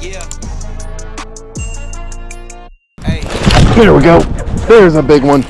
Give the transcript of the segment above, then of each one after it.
Yeah. Hey. There we go. There's a big one.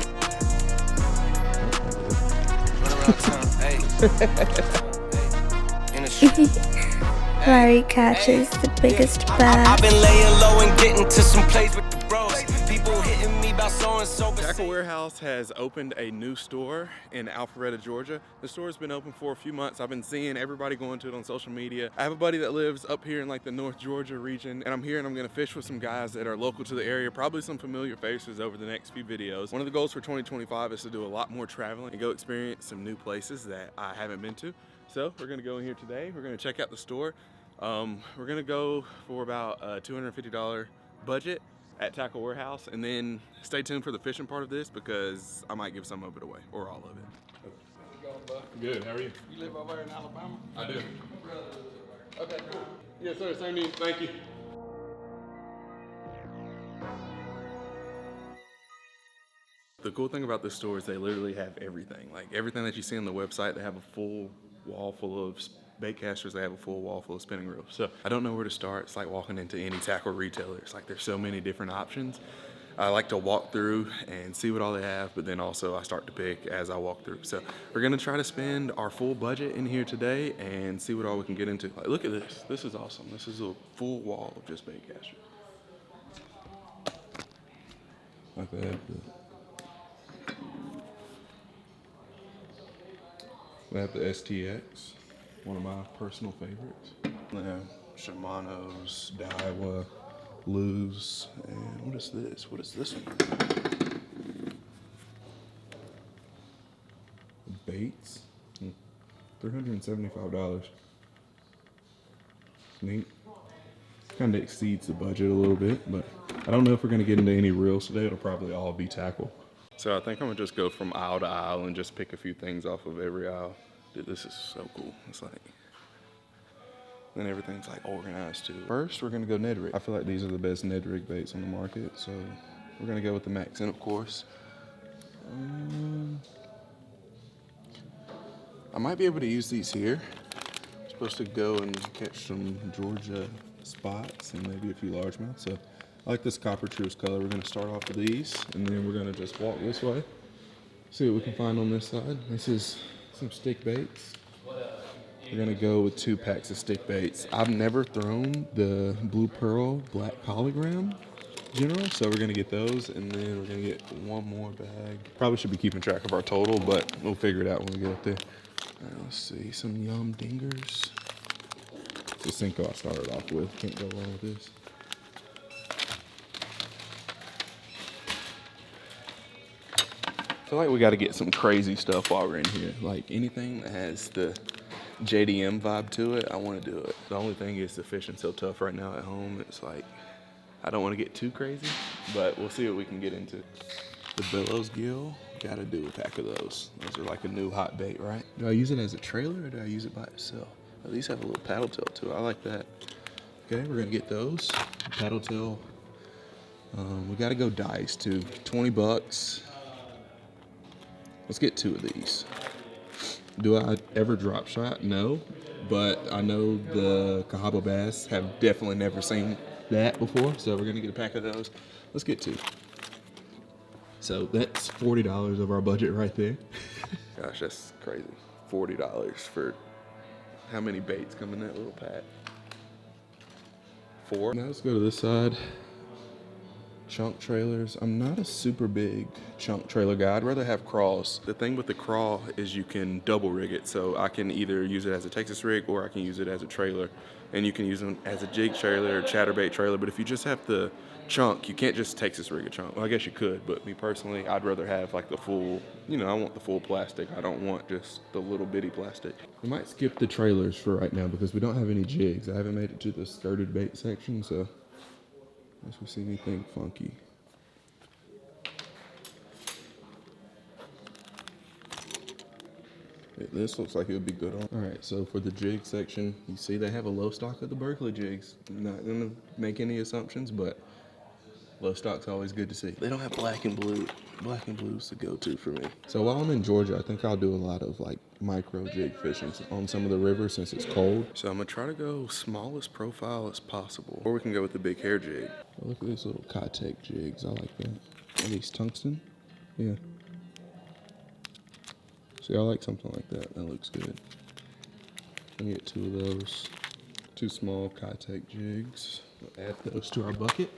Larry catches the biggest bass. I've been laying low and getting to some plays with the bros. People hitting me about so and so. Tackle Warehouse has opened a new store in Alpharetta, Georgia. The store's been open for a few months. I've been seeing everybody going to it on social media. I have a buddy that lives up here in like the North Georgia region, and I'm here and I'm gonna fish with some guys that are local to the area, probably some familiar faces over the next few videos. One of the goals for 2025 is to do a lot more traveling and go experience some new places that I haven't been to. So we're gonna go in here today. We're gonna check out the store. We're gonna go for about a $250 budget at Tackle Warehouse, and then stay tuned for the fishing part of this because I might give some of it away, or all of it. How's it going, bud? Good, how are you? You live over in Alabama? I do. Okay, cool. Yes, sir, same need. Thank you. The cool thing about this store is they literally have everything. Like everything that you see on the website, they have a full wall full of bait casters, they have a full wall full of spinning reels. So I don't know where to start. It's like walking into any tackle retailer. It's like there's so many different options. I like to walk through and see what all they have, but then also I start to pick as I walk through. So we're gonna try to spend our full budget in here today and see what all we can get into. Like, look at this. This is awesome. This is a full wall of just bait casters. Like they have the STX. One of my personal favorites. They have Shimano's, Daiwa, Lew's, and what is this? What is this one? Baits, $375. Neat. Kind of exceeds the budget a little bit, but I don't know if we're gonna get into any reels today. It'll probably all be tackle. So I think I'm gonna just go from aisle to aisle and just pick a few things off of every aisle. Dude, this is so cool. It's like, then everything's like organized too. First, we're gonna go Ned Rig. I feel like these are the best Ned Rig baits on the market, so we're gonna go with the Max. And of course, I might be able to use these here. I'm supposed to go and catch some Georgia spots and maybe a few largemouth. So I like this copper truce color. We're gonna start off with these, and then we're gonna just walk this way. See what we can find on this side. This is some stick baits. We're gonna go with 2 packs of stick baits. I've never thrown the Blue Pearl Black Polygram General, so we're gonna get those, and then we're gonna get one more bag. Probably should be keeping track of our total, but we'll figure it out when we get up there. All right, let's see, some Yum Dingers. The Senko I started off with, can't go wrong with this. I feel like we got to get some crazy stuff while we're in here. Like anything that has the JDM vibe to it, I want to do it. The only thing is the fishing's so tough right now at home. It's like, I don't want to get too crazy, but we'll see what we can get into. The Billows Gill, got to do a pack of those. Those are like a new hot bait, right? Do I use it as a trailer or do I use it by itself? At least have a little paddle tail to it. I like that. Okay, we're going to get those. Paddle tail. We got to go dice too. 20 bucks. Let's get 2 of these. Do I ever drop shot? No, but I know the Cahaba bass have definitely never seen that before, so we're gonna get a pack of those. Let's get 2. So that's $40 of our budget right there. Gosh, that's crazy. $40 for how many baits come in that little pack? 4. Now let's go to this side. Chunk trailers. I'm not a super big chunk trailer guy. I'd rather have craws. The thing with the craw is you can double rig it. So I can either use it as a Texas rig or I can use it as a trailer. And you can use them as a jig trailer or chatterbait trailer. But if you just have the chunk, you can't just Texas rig a chunk. Well, I guess you could, but me personally, I'd rather have like the full, you know, I want the full plastic. I don't want just the little bitty plastic. We might skip the trailers for right now because we don't have any jigs. I haven't made it to the skirted bait section, so unless we see anything funky. This looks like it would be good on. All right, so for the jig section, you see they have a low stock of the Berkeley jigs. I'm not gonna make any assumptions, but Low stock's always good to see. They don't have black and blue. Black and blue's the go-to for me. So while I'm in Georgia, I think I'll do a lot of like micro jig fishing on some of the rivers since it's cold. So I'm gonna try to go smallest profile as possible. Or we can go with the big hair jig. Oh, look at these little Kotek jigs, I like that. Are these tungsten? Yeah. See, I like something like that. That looks good. I'm gonna get 2 of those. 2 small Kotek jigs. We'll add those to our bucket.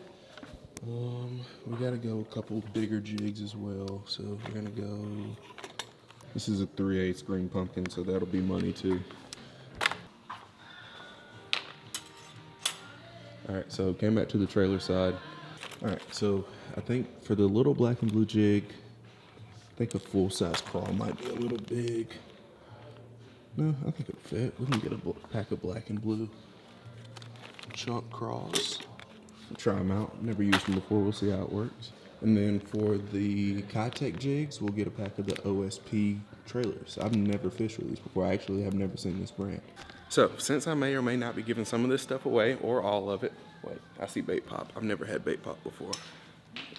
We gotta go a couple bigger jigs as well. So we're gonna go. This is a 3/8 green pumpkin, so that'll be money too. All right, so came back to the trailer side. All right, so I think for the little black and blue jig, I think a full-size crawl might be a little big. No, I think it'll fit. We can get a pack of black and blue chunk crawls. We'll try them out. Never used them before. We'll see how it works. And then for the Kotek jigs, we'll get a pack of the OSP trailers. I've never fished with these before. I actually have never seen this brand. So since I may or may not be giving some of this stuff away or all of it, wait, I see bait pop. I've never had bait pop before.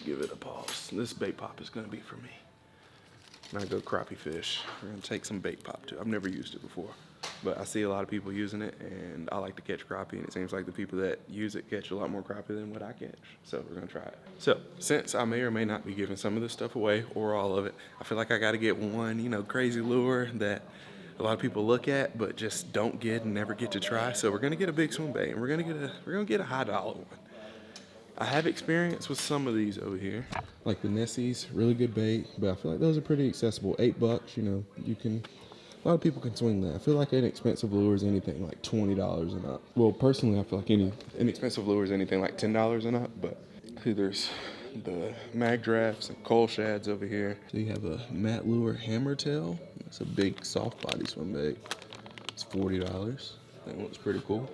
Give it a pause. This bait pop is gonna be for me. When I go crappie fish, we're gonna take some bait pop too. I've never used it before, but I see a lot of people using it, and I like to catch crappie, and it seems like the people that use it catch a lot more crappie than what I catch. So we're gonna try it. So since I may or may not be giving some of this stuff away or all of it, I feel like I gotta get one, crazy lure that a lot of people look at but just don't get and never get to try. So we're gonna get a big swim bait, and we're gonna get a high dollar one. I have experience with some of these over here. Like the Nessies, really good bait, but I feel like those are pretty accessible. $8, you can, a lot of people can swing that. I feel like inexpensive lure is anything like $20 and up. Well, personally, I feel like any inexpensive lure is anything like $10 and up, but see, there's the mag drafts and coal shads over here. So you have a Matt Lure hammertail. It's a big soft body swim bait. It's $40. I think it looks pretty cool.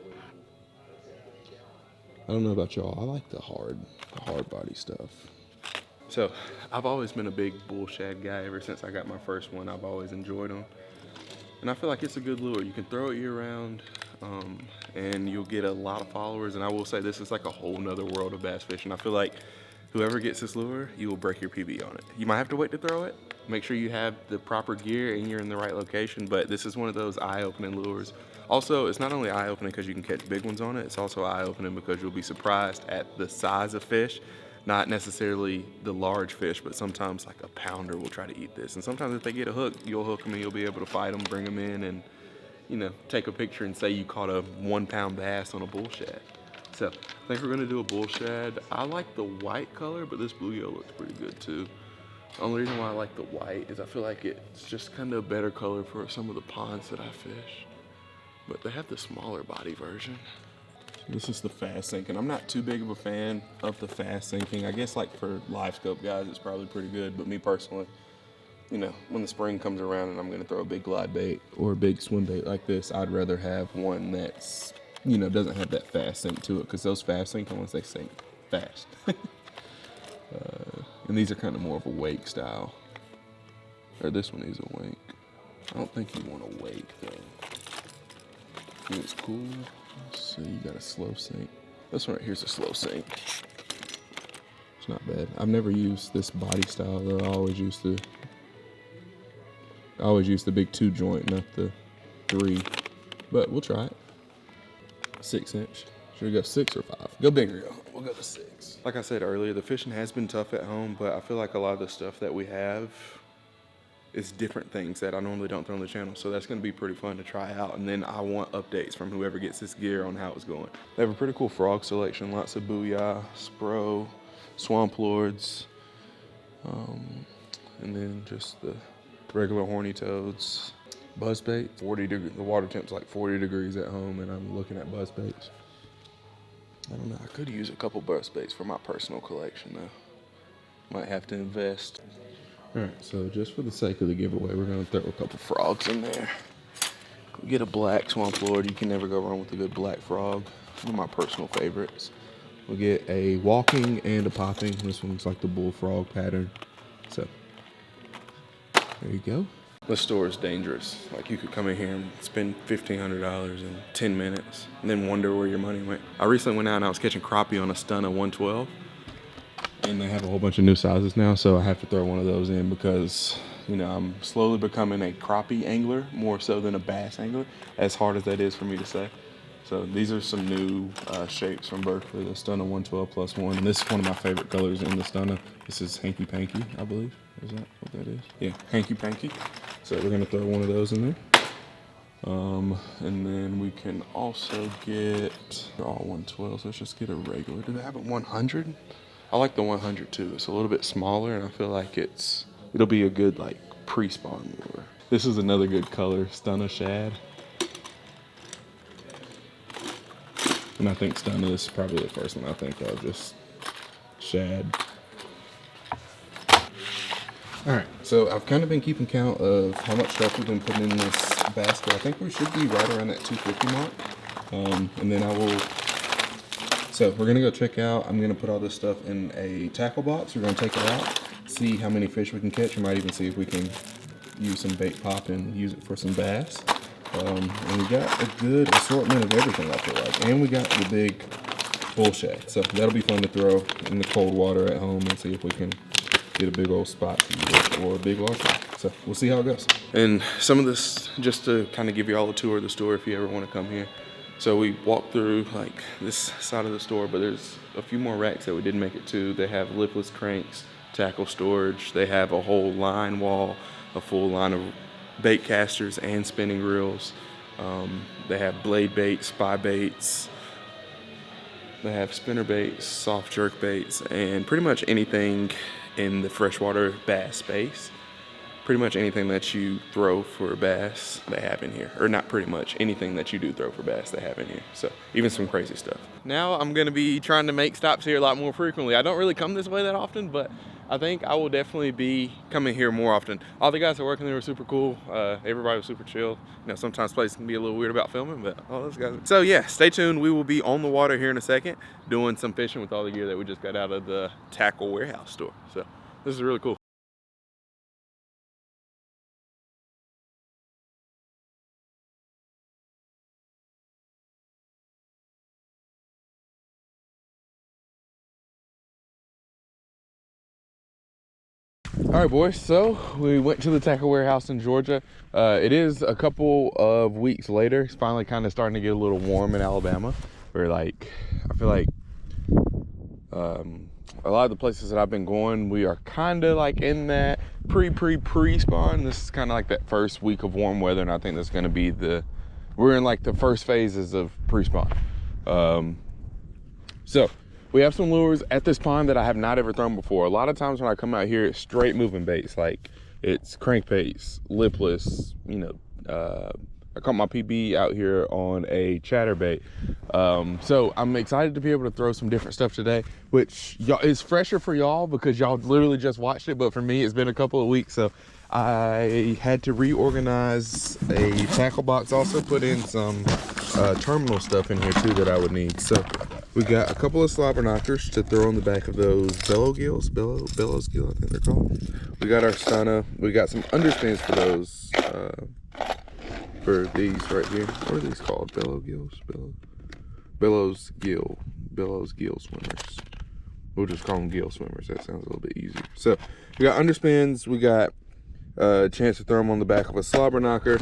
I don't know about y'all, I like the hard body stuff. So, I've always been a big bull shad guy ever since I got my first one. I've always enjoyed them. And I feel like it's a good lure. You can throw it year round, and you'll get a lot of followers. And I will say this is like a whole nother world of bass fishing. I feel like whoever gets this lure, you will break your PB on it. You might have to wait to throw it. Make sure you have the proper gear and you're in the right location, but this is one of those eye-opening lures. Also, it's not only eye-opening because you can catch big ones on it, it's also eye-opening because you'll be surprised at the size of fish. Not necessarily the large fish, but sometimes like a pounder will try to eat this. And sometimes if they get a hook, you'll hook them and you'll be able to fight them, bring them in, and take a picture and say you caught a 1-pound bass on a bull shad. So I think we're gonna do a bull shad. I like the white color, but this bluegill looks pretty good too. The only reason why I like the white is I feel like it's just kind of a better color for some of the ponds that I fish. But they have the smaller body version. This is the fast sinking. I'm not too big of a fan of the fast sinking. I guess like for live scope guys, it's probably pretty good. But me personally, when the spring comes around and I'm gonna throw a big glide bait or a big swim bait like this, I'd rather have one that's, doesn't have that fast sink to it, because those fast sinking ones, they sink fast. And these are kind of more of a wake style. Or this one is a wake. I don't think you want a wake though. It's cool. So you got a slow sink. This one right here's a slow sink. It's not bad. I've never used this body style though. I always use the big 2 joint, not the 3. But we'll try it. 6 inch. Should we go 6 or 5? Go bigger, yo. We'll go to 6. Like I said earlier, the fishing has been tough at home, but I feel like a lot of the stuff that we have is different things that I normally don't throw on the channel. So that's gonna be pretty fun to try out. And then I want updates from whoever gets this gear on how it's going. They have a pretty cool frog selection. Lots of booyah, spro, swamp lords, and then just the regular horny toads. Buzzbait, 40 degrees. The water temp's like 40 degrees at home, and I'm looking at buzzbaits. I don't know. I could use a couple buzzbaits for my personal collection, though. Might have to invest. All right, so just for the sake of the giveaway, we're gonna throw a couple frogs in there. We get a black swamp lord. You can never go wrong with a good black frog. One of my personal favorites. We'll get a walking and a popping. This one's like the bullfrog pattern. So there you go. The store is dangerous. Like, you could come in here and spend $1,500 in 10 minutes and then wonder where your money went. I recently went out and I was catching crappie on a stun of 112. And they have a whole bunch of new sizes now, so I have to throw one of those in because, you know, I'm slowly becoming a crappie angler more so than a bass angler, as hard as that is for me to say. So these are some new shapes from Berkeley, the Stunna 112+1. And this is one of my favorite colors in the Stunna. This is Hanky Panky, I believe. Is that what that is? Yeah, Hanky Panky. So we're gonna throw one of those in there. And then we can also get, they're all 112, so let's just get a regular. Do they have a 100? I like the 100 too. It's a little bit smaller and I feel like it'll be a good like pre-spawn lure. This is another good color, Stunna Shad. And I think Stunna is probably the first one I think of, just shad. All right, so I've kind of been keeping count of how much stuff we've been putting in this basket. I think we should be right around that 250 mark. And then so we're gonna go check out, I'm gonna put all this stuff in a tackle box. We're gonna take it out, see how many fish we can catch. We might even see if we can use some bait pop and use it for some bass. And we got a good assortment of everything, I feel like. And we got the big bull shad. So that'll be fun to throw in the cold water at home and see if we can get a big old spot or a big largemouth. So we'll see how it goes. And some of this, just to kind of give you all a tour of the store if you ever want to come here. So we walked through like this side of the store, but there's a few more racks that we didn't make it to. They have lipless cranks, tackle storage. They have a whole line wall, a full line of bait casters and spinning reels. They have blade baits, spy baits. They have spinner baits, soft jerk baits, and pretty much anything in the freshwater bass space. Pretty much anything that you throw for bass, they have in here. Or not pretty much, anything that you do throw for bass, they have in here. So even some crazy stuff. Now I'm gonna be trying to make stops here a lot more frequently. I don't really come this way that often, but I think I will definitely be coming here more often. All the guys that working there were super cool. Everybody was super chill. You know, sometimes places can be a little weird about filming, but all those guys. So yeah, stay tuned. We will be on the water here in a second, doing some fishing with all the gear that we just got out of the tackle warehouse store. So this is really cool. All right, boys, so we went to the tackle warehouse in Georgia. It is a couple of weeks later. It's finally kind of starting to get a little warm in Alabama. Where like, I feel like a lot of the places that I've been going, we are kind of like in that pre-spawn. This is kind of like that first week of warm weather, and I think that's going to be we're in like the first phases of pre-spawn. So we have some lures at this pond that I have not ever thrown before. A lot of times when I come out here, it's straight moving baits. Like it's crankbaits, lipless, you know. I caught my PB out here on a chatterbait. So I'm excited to be able to throw some different stuff today, which is fresher for y'all because y'all literally just watched it. But for me, it's been a couple of weeks. So I had to reorganize a tackle box, also put in some terminal stuff in here too that I would need. So we got a couple of slobber knockers to throw on the back of those bellows gill, I think they're called. We got our Stunna. We got some underspins for those, for these right here. What are these called? Bellows gill swimmers. We'll just call them gill swimmers. That sounds a little bit easier. So we got underspins. We got a chance to throw them on the back of a slobber knocker.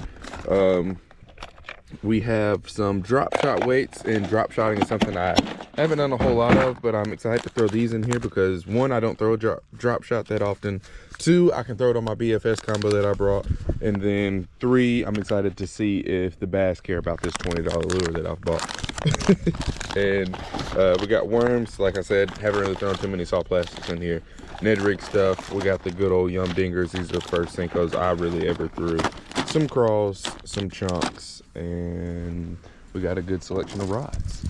We have some drop shot weights, and drop shotting is something I haven't done a whole lot of, but I'm excited to throw these in here because one, I don't throw a drop shot that often. Two, I can throw it on my BFS combo that I brought. And then three, I'm excited to see if the bass care about this $20 lure that I've bought. And we got worms. Like I said, haven't really thrown too many soft plastics in here. Ned rig stuff. We got the good old Yum Dingers. These are the first Senkos I really ever threw. Some crawls, some chunks, and we got a good selection of rods.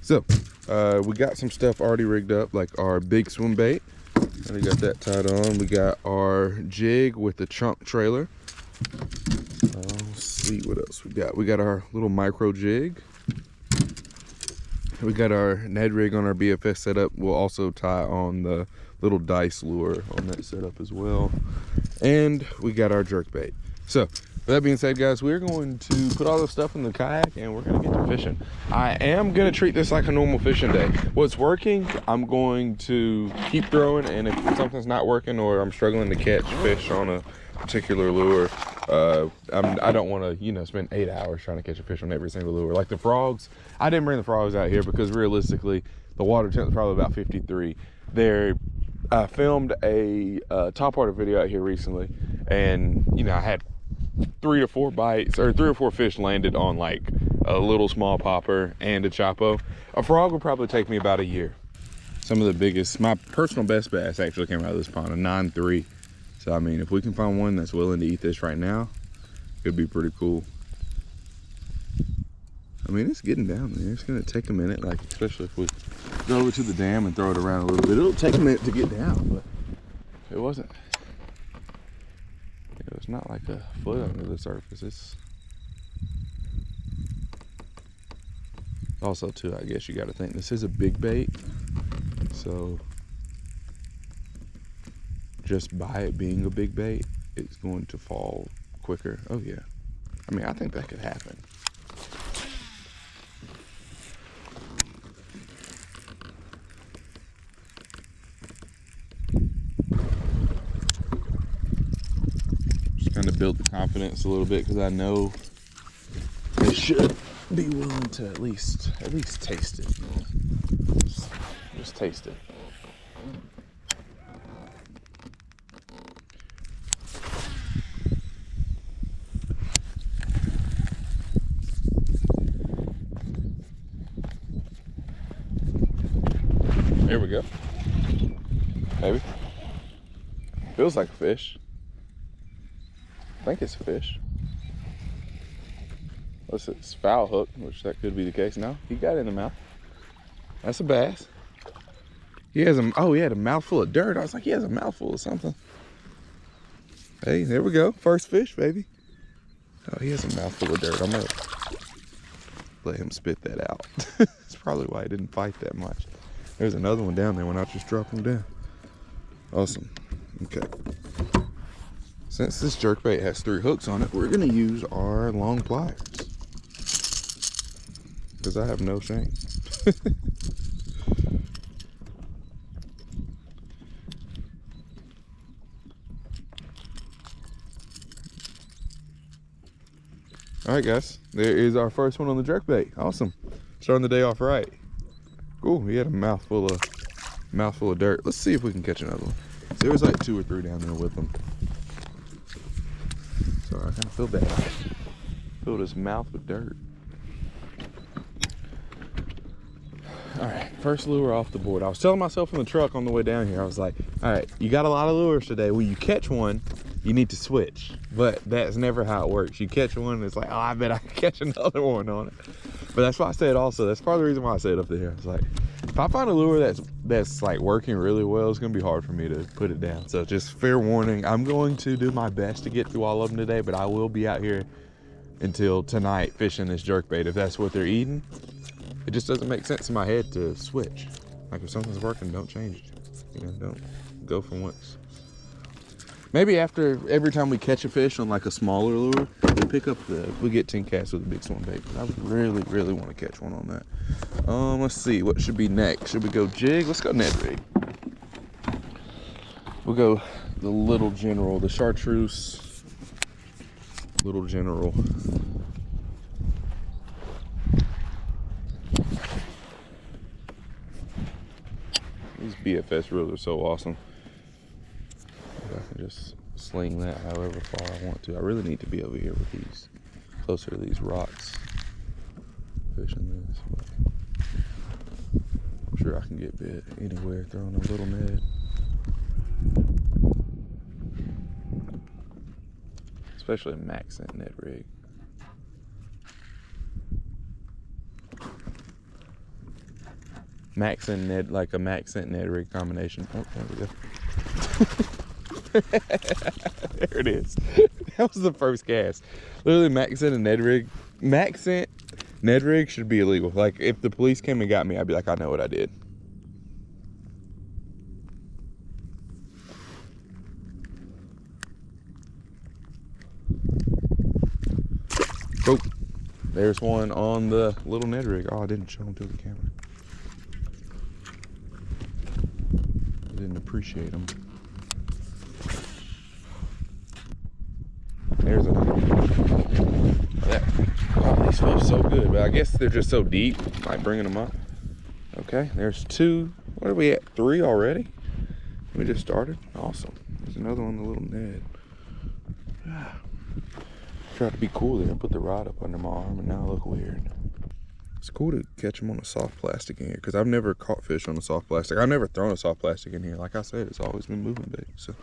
So we got some stuff already rigged up, like our big swim bait. And we got that tied on. We got our jig with the chunk trailer. Let's see what else we got. We got our little micro jig. We got our Ned rig on our BFS setup. We'll also tie on the little dice lure on that setup as well. And we got our jerk bait. So That being said, guys, we're going to put all this stuff in the kayak and we're going to get to fishing. I am going to treat this like a normal fishing day. What's working, I'm going to keep throwing, and if something's not working or I'm struggling to catch fish on a particular lure, I don't want to, you know, spend 8 hours trying to catch a fish on every single lure. Like the frogs, I didn't bring the frogs out here because realistically, the water temp is probably about 53. I filmed a topwater video out here recently, and you know, I had 3 or 4 bites, or 3 or 4 fish landed on like a little small popper and a choppo. A frog would probably take me about a year. Some of the biggest, my personal best bass actually came out of this pond, a 9.3. So I mean, if we can find one that's willing to eat this right now, it'd be pretty cool. I mean, it's getting down there. It's gonna take a minute, like especially if we go over to the dam and throw it around a little bit. It'll take a minute to get down, but it wasn't. It's not like a foot under the surface. It's also too, I guess you got to think this is a big bait, so just by it being a big bait, it's going to fall quicker. Oh yeah, I mean, I think that could happen. Kind of build the confidence a little bit because I know they should be willing to at least taste it. Just taste it. Here we go. Maybe. Feels like a fish. I think it's a fish. Unless it's foul hook, which that could be the case. No, he got it in the mouth. That's a bass. He has he had a mouthful of dirt. I was like, he has a mouthful of something. Hey, there we go. First fish, baby. Oh, he has a mouthful of dirt. I'm gonna let him spit that out. That's probably why he didn't fight that much. There's another one down there when I just dropped him down. Awesome. Okay. Since this jerkbait has 3 hooks on it, we're gonna use our long pliers. Because I have no shame. All right, guys, there is our first one on the jerkbait. Awesome. Starting the day off right. Cool, he had a mouthful of dirt. Let's see if we can catch another one. So there was like 2 or 3 down there with them. Sorry, I kind of feel bad. Filled his mouth with dirt. All right, first lure off the board. I was telling myself in the truck on the way down here, I was like, all right, you got a lot of lures today. When you catch one, you need to switch. But that's never how it works. You catch one, and it's like, oh, I bet I can catch another one on it. But that's why I said also, that's part of the reason why I said up there. It's like, if I find a lure that's like working really well, it's gonna be hard for me to put it down. So just fair warning, I'm going to do my best to get through all of them today, but I will be out here until tonight fishing this jerkbait. If that's what they're eating, it just doesn't make sense in my head to switch. Like if something's working, don't change it. You know, don't go for once. Maybe after every time we catch a fish on like a smaller lure, we get 10 casts with a big swim bait. I really, really want to catch one on that. Let's see, what should be next? Should we go jig? Let's go Ned rig. We'll go the Little General, the Chartreuse Little General. These BFS reels are so awesome. I can just sling that however far I want to. I really need to be over here with these, closer to these rocks, fishing this. But I'm sure I can get bit anywhere throwing a little Ned. Especially a Maxent Ned rig. Maxent Ned, like a Maxent Ned rig combination. Oh, there we go. There it is. That was the first cast. Literally, Maxent and Ned rig. Maxent Ned rig should be illegal. Like, if the police came and got me, I'd be like, I know what I did. Oh, there's one on the little Ned rig. Oh, I didn't show him to the camera. I didn't appreciate him. There's another one. Oh, these feel so good, but I guess they're just so deep, like bringing them up. Okay, there's two. What are we at? 3 already? We just started. Awesome. There's another one, the little Ned. Tried to be cool there and put the rod up under my arm, and now I look weird. It's cool to catch them on a soft plastic in here, because I've never caught fish on a soft plastic. I've never thrown a soft plastic in here. Like I said, it's always been moving bait. So.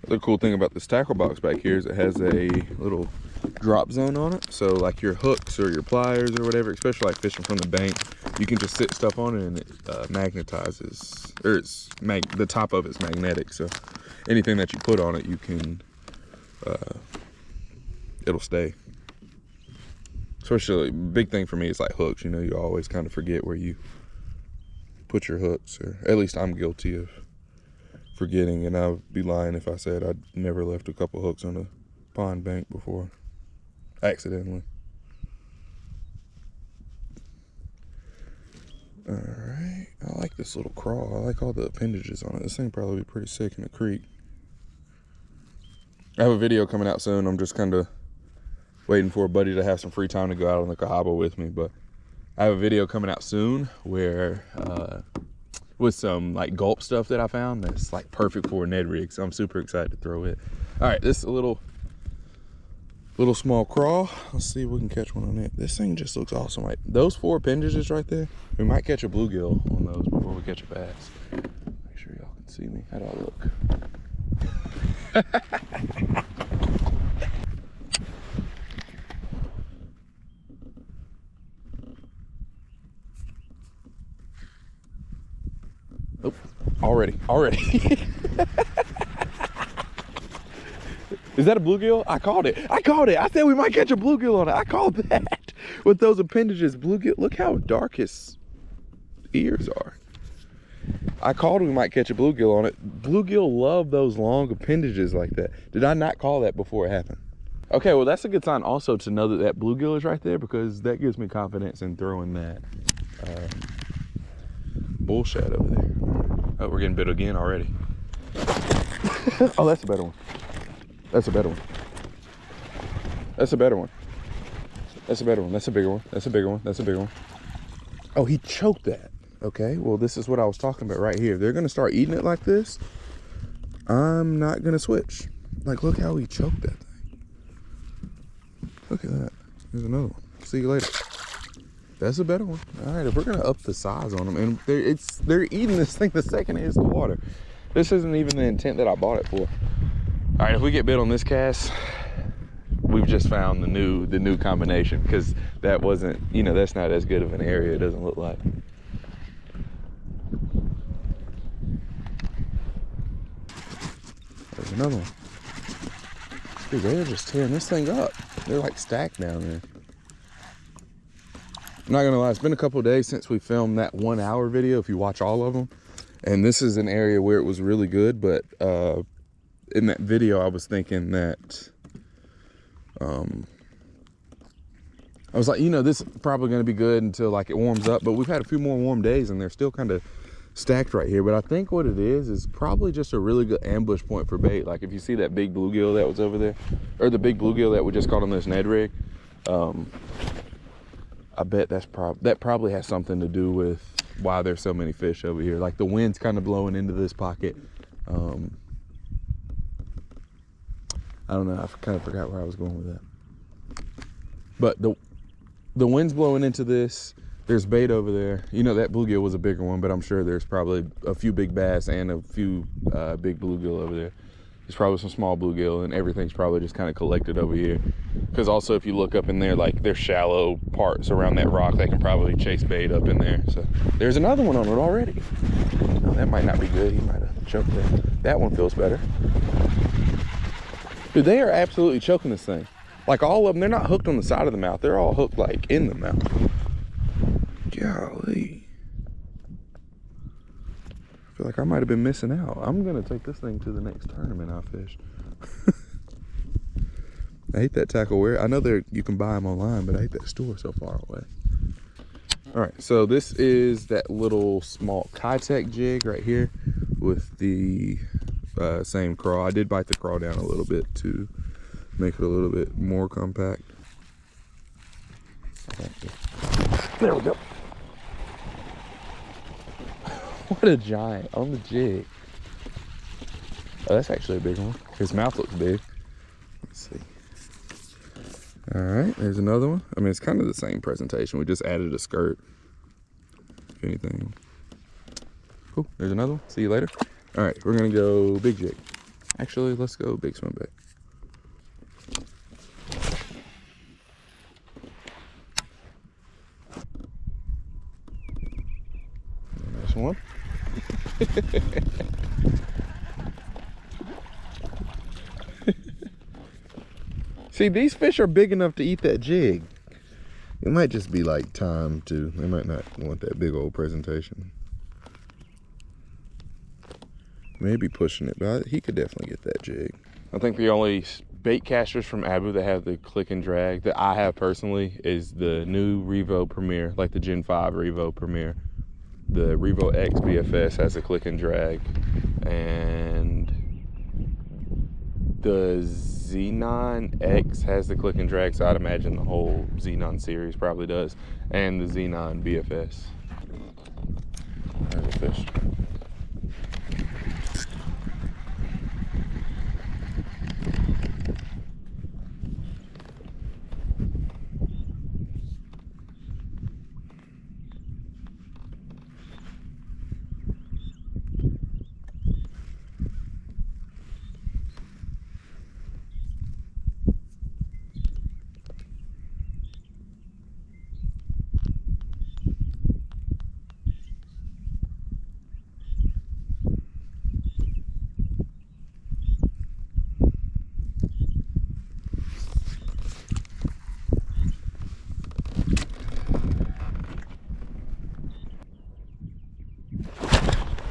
The cool thing about this tackle box back here is it has a little drop zone on it. So like your hooks or your pliers or whatever, especially like fishing from the bank, you can just sit stuff on it and it magnetizes, or the top of it's magnetic. So anything that you put on it, you can, it'll stay. Especially, big thing for me is like hooks. You know, you always kind of forget where you put your hooks, or at least I'm guilty of forgetting, and I would be lying if I said I'd never left a couple hooks on a pond bank before, accidentally. All right, I like this little crawl. I like all the appendages on it. This thing probably be pretty sick in the creek. I have a video coming out soon. I'm just kind of waiting for a buddy to have some free time to go out on the Cahaba with me, but I have a video coming out soon where with some like gulp stuff that I found that's like perfect for a Ned rig, so I'm super excited to throw it. All right, this is a little small crawl. Let's see if we can catch one on it. This thing just looks awesome. Like those 4 appendages right there, we might catch a bluegill on those before we catch a bass. Make sure y'all can see me. How do I look? Oh, already. Is that a bluegill? I called it. I said we might catch a bluegill on it. I called that. With those appendages, bluegill, look how dark his ears are. I called we might catch a bluegill on it. Bluegill love those long appendages like that. Did I not call that before it happened? Okay, well that's a good sign also to know that that bluegill is right there, because that gives me confidence in throwing that bullshit over there. Oh, we're getting bit again already. Oh, that's a better one. That's a better one. That's a better one. That's a better one. That's a bigger one. That's a bigger one. That's a bigger one. Oh, he choked that. Okay, well, this is what I was talking about right here. If they're gonna start eating it like this, I'm not gonna switch. Like, look how he choked that thing. Look at that. Here's another one. See you later. That's a better one. All right, if we're gonna up the size on them, and they're eating this thing the second it hits the water. This isn't even the intent that I bought it for. All right, if we get bit on this cast, we've just found the new combination, because that wasn't, you know, that's not as good of an area, it doesn't look like. There's another one. Dude, they're just tearing this thing up. They're like stacked down there. I'm not gonna lie, it's been a couple of days since we filmed that 1 hour video, if you watch all of them. And this is an area where it was really good, but in that video, I was thinking that, I was like, you know, this is probably gonna be good until like it warms up, but we've had a few more warm days and they're still kind of stacked right here. But I think what it is probably just a really good ambush point for bait. Like if you see that big bluegill that was over there, or the big bluegill that we just caught on this Ned rig, I bet that probably has something to do with why there's so many fish over here. Like the wind's kind of blowing into this pocket. I don't know, I kind of forgot where I was going with that. But the wind's blowing into this. There's bait over there. You know, that bluegill was a bigger one, but I'm sure there's probably a few big bass and a few big bluegill over there. There's probably some small bluegill, and everything's probably just kind of collected over here. Because also, if you look up in there, like there's shallow parts around that rock that can probably chase bait up in there. So there's another one on it already. Oh, that might not be good. He might have choked that. That one feels better. Dude, they are absolutely choking this thing. Like all of them, they're not hooked on the side of the mouth. They're all hooked like in the mouth. Golly. feel like I might have been missing out. I'm gonna take this thing to the next tournament I fish. I hate that tackle wear. I know you can buy them online, but I hate that store so far away. All right, so this is that little small Kitech jig right here with the same crawl. I did bite the crawl down a little bit to make it a little bit more compact. There we go. What a giant on the jig. Oh, that's actually a big one. His mouth looks big. Let's see. All right, there's another one. I mean, it's kind of the same presentation. We just added a skirt, if anything. Cool, there's another one. See you later. All right, we're gonna go big jig. Actually, let's go big swim bait. Nice one. See, these fish are big enough to eat that jig. It might just be like time too. They might not want that big old presentation. Maybe pushing it, but he could definitely get that jig. I think the only bait casters from Abu that have the click and drag that I have personally is the new Revo Premier, like the Gen 5 Revo Premier. The Revo X BFS has a click and drag, and the Xenon X has the click and drag, so I'd imagine the whole Xenon series probably does, and the Xenon BFS. There's a fish.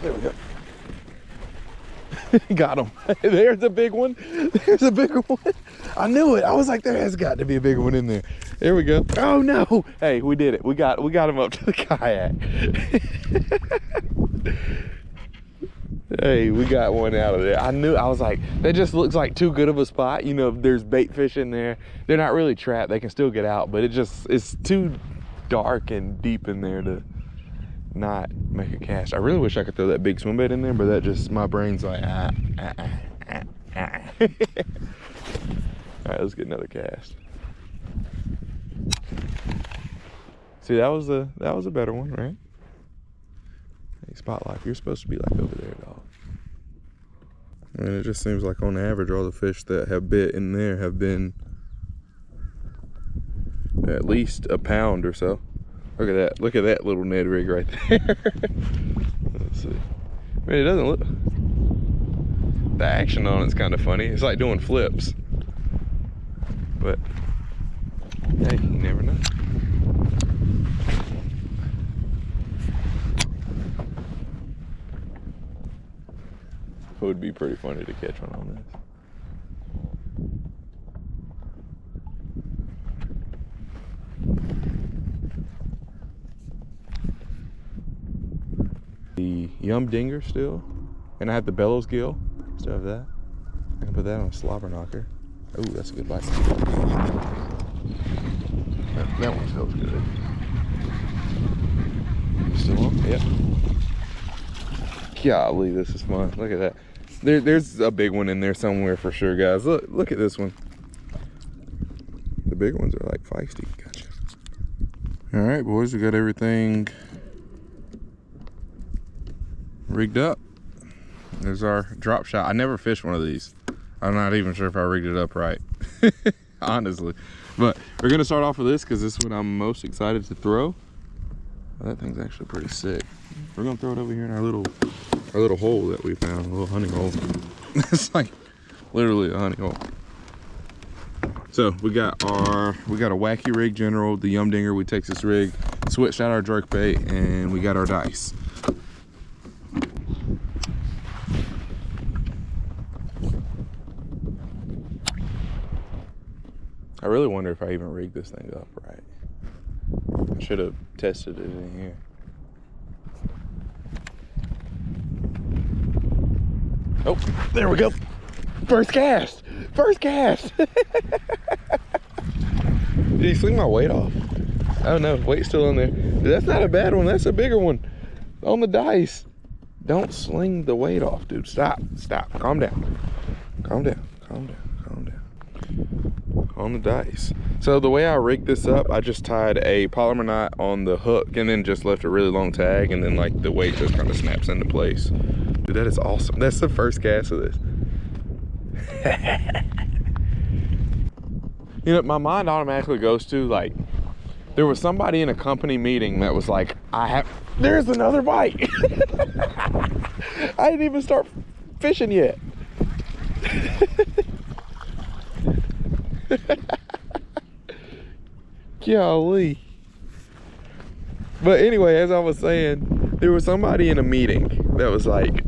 There we go. Got him. There's a big one. There's a big one. I knew it. I was like, there has got to be a big one in there. There we go. Oh no. Hey, we did it. We got him up to the kayak. Hey, we got one out of there. I was like, that just looks like too good of a spot. You know, there's bait fish in there. They're not really trapped. They can still get out, but it's too dark and deep in there to not make a cast. I really wish I could throw that big swim bait in there, but that just, my brain's like, All right, let's get another cast. See, that was a better one, right? Hey, Spotlight, you're supposed to be like over there, dog. I mean, it just seems like on average, all the fish that have bit in there have been at least a pound or so. Look at that. Look at that little Ned rig right there. Let's see. I mean, it doesn't look... The action on it's kind of funny. It's like doing flips. But, hey, you never know. It would be pretty funny to catch one on this. The Yum Dinger still, and I have the Bellows Gill. Still have that. I can put that on a slobber knocker. Oh, that's a good bite. That one feels good. Still on? Yep. Golly, this is fun. Look at that. There's a big one in there somewhere for sure, guys. Look at this one. The big ones are like feisty. Gotcha. All right, boys, we got everything rigged up. There's our drop shot. I never fished one of these. I'm not even sure if I rigged it up right, honestly. But we're gonna start off with this because this is what I'm most excited to throw. Well, that thing's actually pretty sick. We're gonna throw it over here in our little hole that we found, a little honey hole. It's like literally a honey hole. So we got a Wacky Rig General, the Yum Dinger. We Texas rig, switched out our jerk bait, and we got our dice. I really wonder if I even rigged this thing up right. I should have tested it in here. Oh, there we go. First cast. First cast. Did you swing my weight off? Oh no, weight's still on there. That's not a bad one. That's a bigger one. On the dice. Don't sling the weight off, dude. Stop. Stop. Calm down. Calm down. Calm down. Calm down. On the dice. So the way I rigged this up, I just tied a polymer knot on the hook and then just left a really long tag, and then like the weight just kind of snaps into place. Dude, that is awesome. That's the first cast of this. You know, my mind automatically goes to like, there was somebody in a company meeting that was like, there's another bite. I didn't even start fishing yet. Golly. But anyway, as I was saying, there was somebody in a meeting that was like,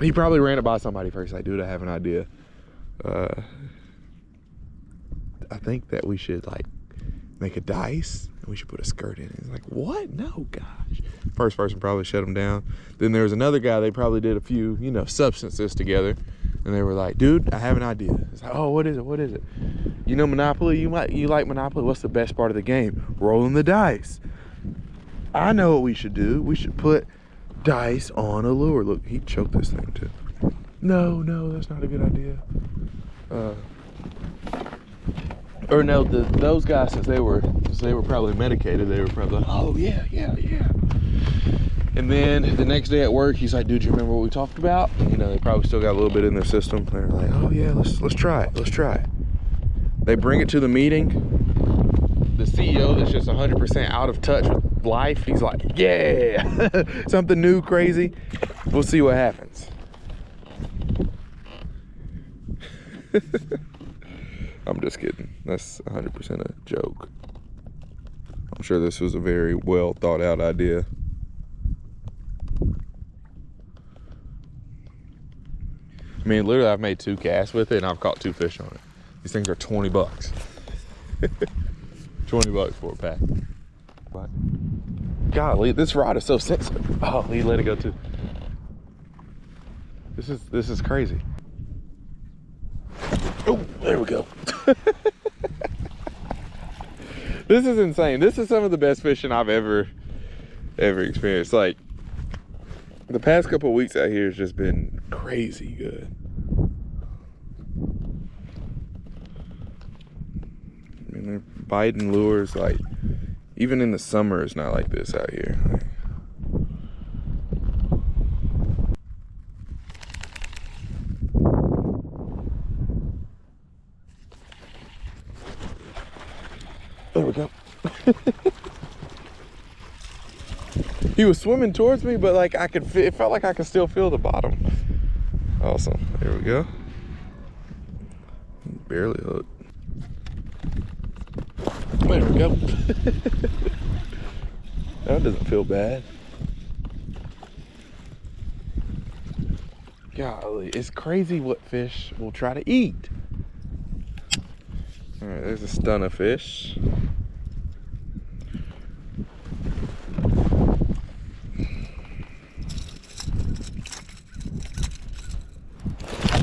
he probably ran it by somebody first, like, dude, I have an idea. I think that we should like make a dice and we should put a skirt in it. It's like, what? No, gosh. First person probably shut him down. Then there was another guy, they probably did a few, you know, substances together. And they were like, dude, I have an idea. It's like, oh, what is it? What is it? You know Monopoly? You like Monopoly? What's the best part of the game? Rolling the dice. I know what we should do. We should put dice on a lure. Look, he choked this thing too. No, that's not a good idea. Or no, those guys, since they were probably medicated, they were probably like, oh yeah. And then the next day at work, he's like, dude, you remember what we talked about? You know, they probably still got a little bit in their system. They're like, oh yeah, let's try it. Let's try it. They bring it to the meeting. The CEO that's just 100% out of touch with life, he's like, yeah, something new, crazy. We'll see what happens. I'm just kidding. That's 100% a joke. I'm sure this was a very well thought out idea. I mean, literally, I've made 2 casts with it, and I've caught 2 fish on it. These things are 20 bucks. 20 bucks for a pack. But, golly, this rod is so sensitive. Oh, he let it go too. This is crazy. Oh, there we go. This is insane. This is some of the best fishing I've ever experienced. Like, the past couple of weeks out here has just been crazy good. I mean, they're biting lures like, even in the summer it's not like this out here. There we go. He was swimming towards me, but like it felt like I could still feel the bottom. Awesome. There we go. Barely hooked. There we go. That doesn't feel bad. Golly, it's crazy what fish will try to eat. All right, there's a stunner fish.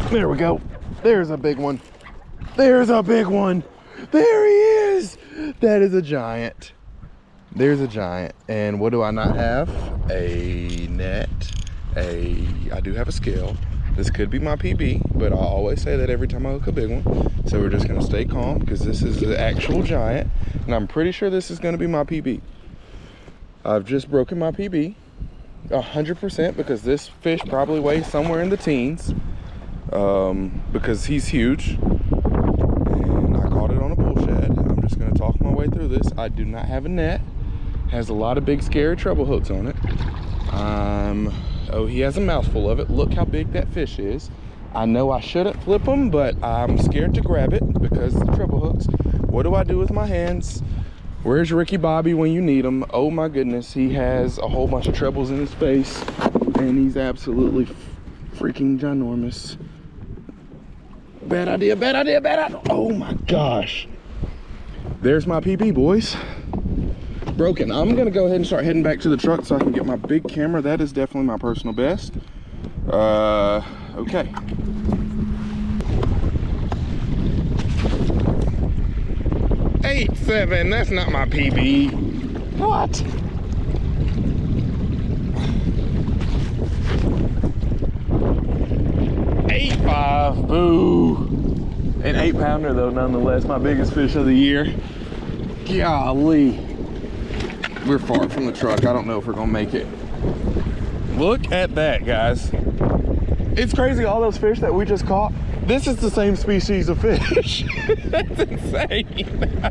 There we go. There's a big one. There's a big one. There he is. That is a giant. There's a giant. And what do I not have? A net. I do have a scale. This could be my PB, but I always say that every time I hook a big one. So we're just gonna stay calm because this is the actual giant. And I'm pretty sure this is gonna be my PB. I've just broken my PB 100% because this fish probably weighs somewhere in the teens. Because he's huge, and I caught it on a bull shad. I'm just gonna talk my way through this. I do not have a net. Has a lot of big scary treble hooks on it. Oh, he has a mouthful of it. Look how big that fish is. I know I shouldn't flip him, but I'm scared to grab it because of the treble hooks. What do I do with my hands? Where's Ricky Bobby when you need him? Oh my goodness, he has a whole bunch of trebles in his face, and he's absolutely freaking ginormous. Bad idea, bad idea, bad idea. Oh my gosh. There's my PB, boys. Broken. I'm gonna go ahead and start heading back to the truck so I can get my big camera. That is definitely my personal best. Okay. Eight, 7, that's not my PB. What? Eight, 5, boo. An 8-pounder though, nonetheless, my biggest fish of the year. Golly. We're far from the truck. I don't know if we're gonna make it. Look at that, guys. It's crazy, all those fish that we just caught, this is the same species of fish. That's insane.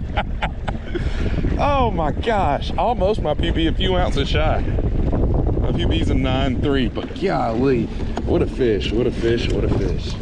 Oh my gosh, almost my PB, a few ounces shy. My PB's a 9.3, but golly, what a fish, what a fish, what a fish.